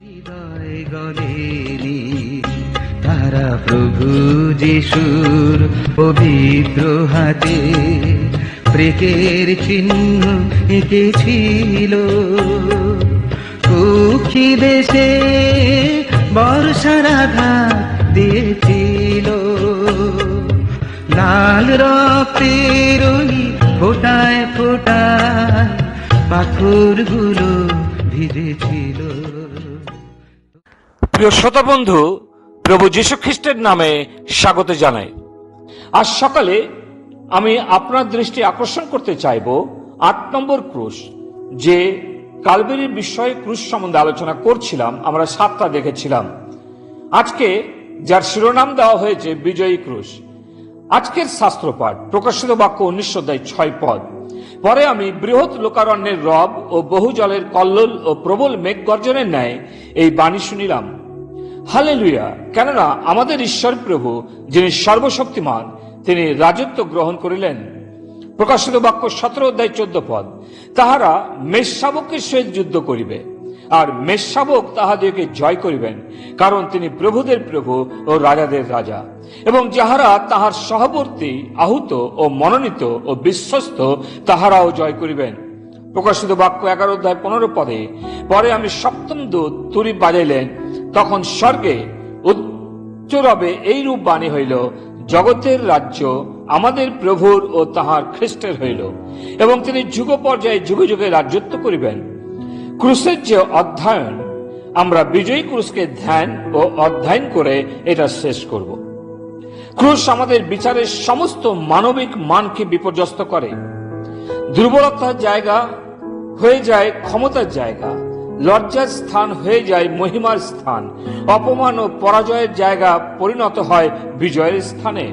হৃদয় গলেনি তারা প্রভু যিশুর পবিত্র হাতে প্রেকের চিহ্ন এঁকেছিল। কুক্ষি দেশে বর্ষার আঘাত দিয়েছিল, লাল রক্তের ওই ফোটায় ফোটায় পাথরগুলো ভিজেছিল। প্রিয় শ্রোতা বন্ধু, প্রভু যীশু খ্রিস্টের নামে স্বাগত জানাই। আজ সকালে আমি আপনার দৃষ্টি আকর্ষণ করতে চাইব ৮ নম্বর ক্রুশ, যে কালবেরির বিষয়ে ক্রুশ সম্বন্ধে আলোচনা করছিলাম। আমরা 7টা দেখেছিলাম। আজকে যার শিরোনাম দেওয়া হয়েছে বিজয়ী ক্রুশ। আজকের শাস্ত্রপাঠ প্রকাশিত বাক্য 19 অধ্যায় 6 পদ। পরে আমি বৃহৎ লোকারণ্যের রব ও বহু জলের কল্লোল ও প্রবল মেঘ গর্জনের ন্যায় এই বাণী শুনিলাম, হালেলুয়া! কেননা আমাদের ঈশ্বর প্রভু, যিনি সর্বশক্তিমান, তিনি রাজত্ব গ্রহণ করিলেন। প্রকাশিত বাক্য 17 অধ্যায় 14 পদ। তাহারা মেষশাবকের সহিত যুদ্ধ করিবে, আর মেষশাবক তাহাদেরকে জয় করিবেন, কারণ তিনি প্রভুদের প্রভু ও রাজাদের রাজা। এবং যাহারা তাহার সহবর্তী, আহুত ও মনোনীত ও বিশ্বস্ত, তাহারাও জয় করিবেন। প্রকাশিত বাক্য 11 অধ্যায় 15 পদে। পরে আমি সপ্তম দূত তুরি বাজাইলেন, তখন স্বর্গে উচ্চরবে এইরূপ বাণী হইল, জগতের রাজ্য আমাদের প্রভুর ও তাহার খ্রিস্টের হইল, এবং তিনি যুগ পর্যায়ে যুগে যুগে রাজত্ব করিবেন। ক্রুশের যে অধ্যয়ন, আমরা বিজয়ী ক্রুশকে ধ্যান ও অধ্যয়ন করে এটা শেষ করব। ক্রুশ আমাদের বিচারের সমস্ত মানবিক মানকে বিপর্যস্ত করে। দুর্বলতার জায়গা হয়ে যায় ক্ষমতার জায়গা, লজ্জার স্থান হয়ে যায় মহিমার স্থান, অপমান ও পরাজয়ের জায়গা পরিণত হয় বিজয়ের স্থানে,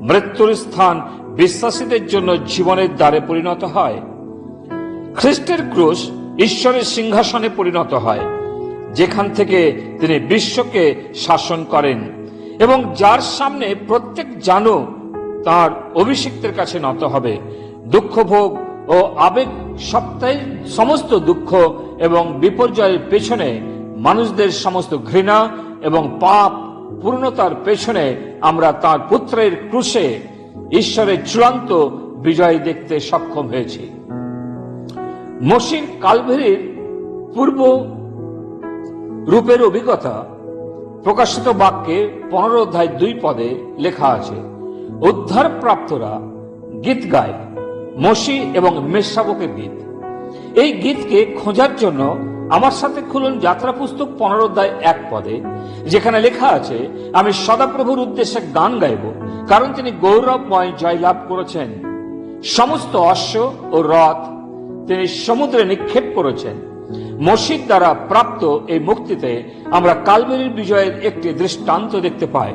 মৃত্যুর স্থান বিশ্বাসীদের জন্য জীবনের দ্বারে পরিণত হয়। খ্রিস্টের ক্রুশ ঈশ্বরের সিংহাসনে পরিণত হয়, যেখান থেকে তিনি বিশ্বকে শাসন করেন এবং যার সামনে প্রত্যেক জানু তার অভিষিক্তের কাছে নত হবে। দুঃখ ভোগ ও আবেগ সপ্তাহের সমস্ত দুঃখ এবং বিপর্যয়ের পেছনে, মানুষদের সমস্ত ঘৃণা এবং পাপ পূর্ণতার পেছনে আমরা তার পুত্রের ক্রুশে ঈশ্বরের চূড়ান্ত বিজয় দেখতে সক্ষম হয়েছি। মসির কালভেরির পূর্ব রূপের অভিজ্ঞতা প্রকাশিত বাক্যে 15 অধ্যায় 2 পদে লেখা আছে, উদ্ধার প্রাপ্তরা গীত গায়, মসি এবং মেষশাবকের গীত। এই গীতকে খোঁজার জন্য আমার সাথে খুলুন যাত্রা পুস্তক 15 অধ্যায় 1 পদে, যেখানে লেখা আছে, আমি সদাপ্রভুর উদ্দেশ্যে গান গাইব, কারণ তিনি গৌরবময় জয়লাভ করেছেন। সমস্ত অশ্ব ও রথ তিনি সমুদ্রে নিক্ষেপ করেছেন। মসজিদ দ্বারা প্রাপ্ত এই মুক্তিতে আমরা কালবেরির বিজয়ের একটি দৃষ্টান্ত দেখতে পাই।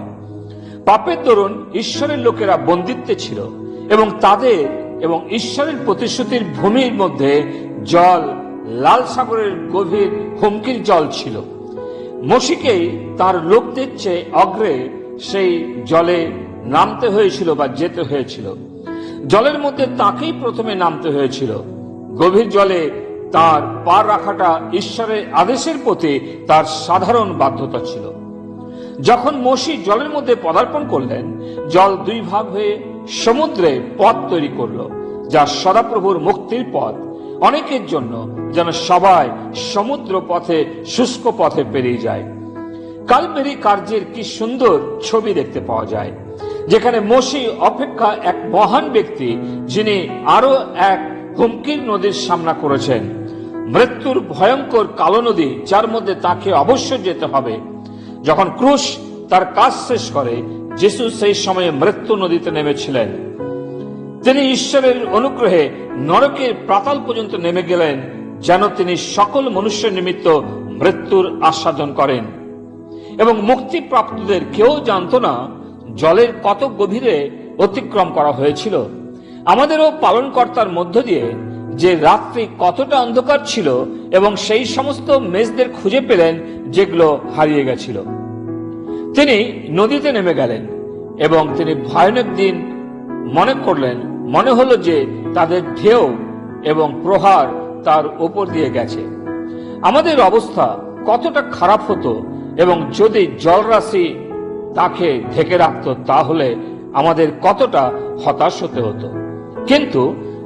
পাপের দরুন ঈশ্বরের লোকেরা বন্দিত্বে ছিল এবং তাদের এবং ঈশ্বরের প্রতিশ্রুতির ভূমির মধ্যে জল লাল সাগরের গভীর হুমকির জল ছিল। মসিকেই তার লোকদের চেয়ে অগ্রে সেই জলে নামতে হয়েছিল বা যেতে হয়েছিল। জলের মধ্যে তাকেই প্রথমে নামতে হয়েছিল। গভীর জলে তার পা রাখাটা ঈশ্বরের আদেশের প্রতি তার সাধারণ বাধ্যতা ছিল। যখন মসি জলের মধ্যে পদার্পণ করলেন, জল 2 ভাগ হয়ে সমুদ্রে পথ তৈরি করল, যা সদাপ্রভুর মুক্তির পথ অনেকের জন্য, যেন সবাই সমুদ্র পথে শুষ্ক পথে পেরিয়ে যায়। কালবেরি কার্যের কি সুন্দর ছবি দেখতে পাওয়া যায়, যেখানে মসি অপেক্ষা এক মহান ব্যক্তি, যিনি আরো এক হুমকির নদীর সামনা করেছেন, মৃত্যুর ভয়ঙ্কর কালো নদী, যার মধ্যে তাকে অবশ্যই যেতে হবে। যখন ক্রুশ তার কাজ শেষ করে, যিশু সেই সময়ে মৃত্যু নদীতে নেমেছিলেন। তিনি ঈশ্বরের অনুগ্রহে নরকের পাতাল পর্যন্ত নেমে গেলেন, যেন তিনি সকল মনুষ্যের নিমিত্ত মৃত্যুর আস্বাদন করেন। এবং মুক্তিপ্রাপ্তদের কেউ জানতো না জলের কত গভীরে অতিক্রম করা হয়েছিল। আমাদেরও পালনকর্তার মধ্য দিয়ে যে রাত্রি কতটা অন্ধকার ছিল, এবং সেই সমস্ত মেষদের খুঁজে পেলেন যেগুলো হারিয়ে গেছিল। তিনি নদীতে নেমে গেলেন এবং তিনি ভয়ানক দিন মনে করলেন। মনে হলো যে তাদের ঢেউ এবং প্রহার তার উপর দিয়ে গেছে। আমাদের অবস্থা কতটা খারাপ হতো, এবং যদি জলরাশি তাকে ঢেকে রাখতো তাহলে আমাদের কতটা হতাশ হতে হতো। কিন্তু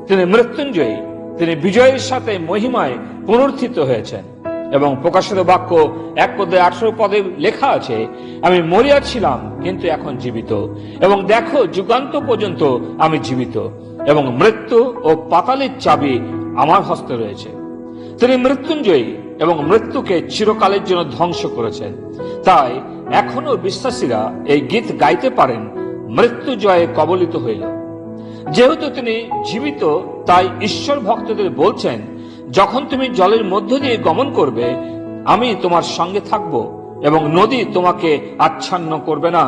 তিনি মৃত্যুঞ্জয়ী, তিনি বিজয়ের সাথে মহিমায় পুনরুত্থিত হয়েছেন। এবং প্রকাশিত বাক্য 1:18 লেখা আছে, আমি মরিয়া ছিলাম কিন্তু এখন জীবিত, এবং দেখো যুগান্ত পর্যন্ত আমি জীবিত, এবং মৃত্যু ও পাতালের চাবি আমার হস্তে রয়েছে। তিনি মৃত্যুঞ্জয়ী এবং মৃত্যুকে চিরকালের জন্য ধ্বংস করেছেন। তাই এখনো বিশ্বাসীরা এই গীত গাইতে পারেন, মৃত্যু জয়ে কবলিত হইল। যেহেতু তিনি জীবিত, তাই ঈশ্বর ভক্তদের বলছেন, যখন তুমি জলের মধ্য দিয়ে গমন করবে, আমি তোমার সঙ্গে থাকব, এবং নদী তোমাকে আচ্ছন্ন করবে না।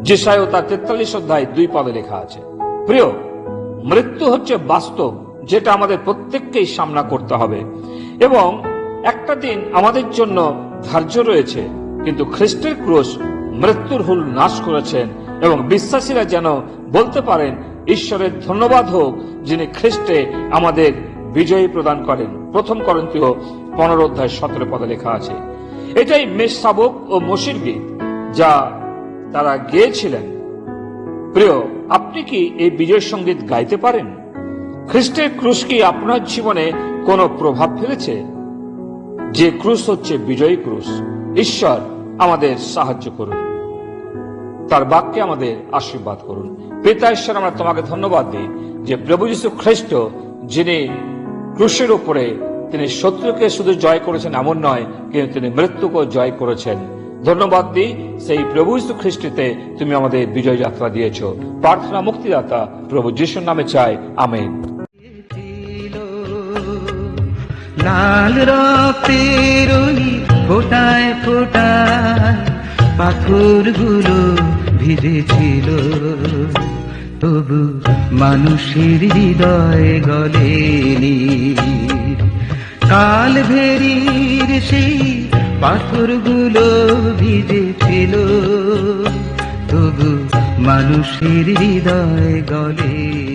যেসায় তার 43:2 লেখা আছে। প্রিয়, মৃত্যু হচ্ছে বাস্তব, যেটা আমাদের প্রত্যেককেই সামনা করতে হবে, এবং একটা দিন আমাদের জন্য ধার্য রয়েছে। কিন্তু খ্রিস্টের ক্রুশ মৃত্যুর হুল নাশ করেছেন, এবং বিশ্বাসীরা যেন বলতে পারেন, ঈশ্বরের ধন্যবাদ হোক যিনি খ্রিস্টে আমাদের বিজয়ী প্রদান করেন। 1 করিন্থীয় 15:17 লেখা আছে। এটাই মেষশাবক ও মোশির গীত যা তারা গেয়েছিলেন। প্রিয়, আপনি কি এই বিজয় সঙ্গীত গাইতে পারেন? খ্রিস্টের ক্রুশ কি আপনার জীবনে কোনো প্রভাব ফেলেছে? যে ক্রুশ হচ্ছে বিজয়ী ক্রুশ। ঈশ্বর আমাদের সাহায্য করুন, তার বাক্যে আমাদের আশীর্বাদ করুন। পিতা ঈশ্বর, আমরা তোমাকে ধন্যবাদ দিই যে প্রভু যীশু খ্রিস্ট, যিনি ক্রুশের উপরে তিনি শত্রুকে শুধু জয় করেছেন এমন নয়, কিন্তু তিনি মৃত্যুকে জয় করেছেন। ধন্যবাদ দিই সেই প্রভু যীশু খ্রিস্টে তুমি আমাদের বিজয় যাত্রা দিয়েছ। প্রার্থনা মুক্তিদাতা প্রভু যিশুর নামে চাই, আমেন। লাল রক্তের ওই ফোটায় ফোটায় পাথরগুলো ভিজেছিল, তবু মানুষের হৃদয় গলেনি। কালভেরির সেই পাথরগুলো ভিজেছিল, তবু মানুষের হৃদয় গলেনি।